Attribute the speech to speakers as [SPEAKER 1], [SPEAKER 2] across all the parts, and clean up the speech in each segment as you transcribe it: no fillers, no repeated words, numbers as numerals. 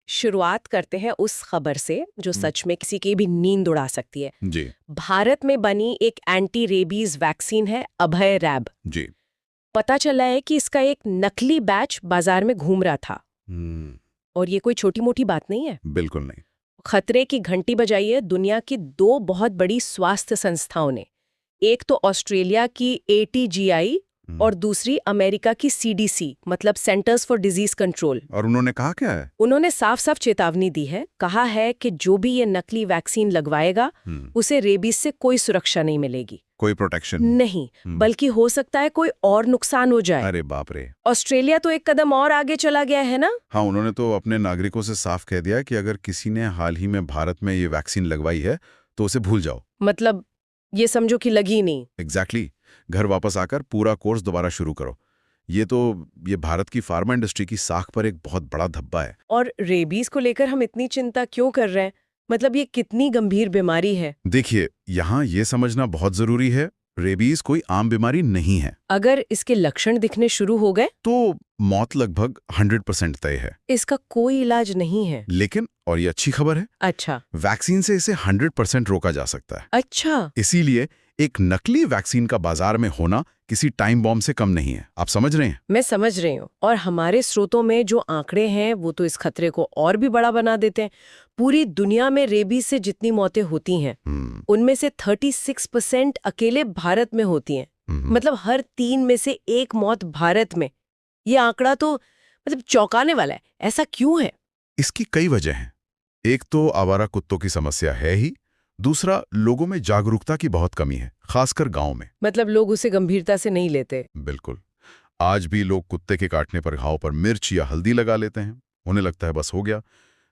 [SPEAKER 1] शुरुआत करते हैं उस खबर से जो सच में किसी की भी नींद उड़ा सकती है।
[SPEAKER 2] जी
[SPEAKER 1] भारत में बनी एक एंटी रेबीज वैक्सीन है अभय रैब।
[SPEAKER 2] जी।
[SPEAKER 1] पता चला है कि इसका एक नकली बैच बाजार में घूम रहा था। और ये कोई छोटी मोटी बात नहीं है।
[SPEAKER 2] बिल्कुल नहीं।
[SPEAKER 1] खतरे की घंटी बजाई है दुनिया की दो बहुत बड़ी स्वास्थ्य संस्थाओं ने। एक तो ऑस्ट्रेलिया की ATGI और दूसरी अमेरिका की CDC मतलब सेंटर्स फॉर डिजीज कंट्रोल।
[SPEAKER 2] और उन्होंने कहा क्या है?
[SPEAKER 1] उन्होंने साफ साफ चेतावनी दी है। कहा है कि जो भी ये नकली वैक्सीन लगवाएगा उसे रेबीज से कोई सुरक्षा नहीं मिलेगी,
[SPEAKER 2] कोई प्रोटेक्शन
[SPEAKER 1] नहीं, बल्कि हो सकता है कोई और नुकसान हो जाए।
[SPEAKER 2] अरे बाप रे।
[SPEAKER 1] ऑस्ट्रेलिया तो एक कदम और आगे चला गया है ना।
[SPEAKER 2] हाँ, उन्होंने तो अपने नागरिकों से साफ कह दिया कि अगर किसी ने हाल ही में भारत में ये वैक्सीन लगवाई है तो उसे भूल जाओ।
[SPEAKER 1] मतलब ये समझो कि लगी नहीं।
[SPEAKER 2] एग्जैक्टली। घर वापस आकर पूरा कोर्स दोबारा शुरू करो। ये भारत की फार्मा इंडस्ट्री की साख पर एक बहुत बड़ा धब्बा है।
[SPEAKER 1] और रेबीज को लेकर हम इतनी चिंता क्यों कर रहे हैं? मतलब ये कितनी गंभीर बीमारी है?
[SPEAKER 2] देखिए, यहाँ ये समझना बहुत जरूरी है, रेबीज कोई आम बीमारी नहीं है।
[SPEAKER 1] अगर इसके लक्षण दिखने शुरू हो गए
[SPEAKER 2] तो मौत लगभग 100% तय है।
[SPEAKER 1] इसका कोई इलाज नहीं है।
[SPEAKER 2] लेकिन, और ये अच्छी खबर है,
[SPEAKER 1] अच्छा।
[SPEAKER 2] वैक्सीन से इसे 100% रोका जा सकता है।
[SPEAKER 1] अच्छा।
[SPEAKER 2] इसीलिए एक नकली वैक्सीन का बाजार में होना किसी टाइम बॉम्ब से कम नहीं है। आप समझ रहे हैं?
[SPEAKER 1] मैं समझ रही हूँ। और हमारे स्रोतों में जो आंकड़े हैं वो तो इस खतरे को और भी बड़ा बना देते हैं। पूरी दुनिया में रेबीज से जितनी मौतें होती हैं उनमें से 36% अकेले भारत में होती हैं। मतलब हर 3 में से 1 मौत भारत में। ये आंकड़ा तो मतलब चौंकाने वाला है। ऐसा क्यों है?
[SPEAKER 2] इसकी कई वजह हैं। एक तो आवारा कुत्तों की समस्या है ही। दूसरा, लोगों में जागरूकता की बहुत कमी है, खासकर गांव में।
[SPEAKER 1] मतलब लोग उसे गंभीरता से नहीं लेते।
[SPEAKER 2] बिल्कुल। आज भी लोग कुत्ते के काटने पर घाव पर मिर्च या हल्दी लगा लेते हैं। उन्हें लगता है बस हो गया।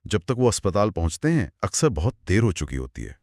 [SPEAKER 2] जब तक वो अस्पताल पहुंचते हैं अक्सर बहुत देर हो चुकी होती है।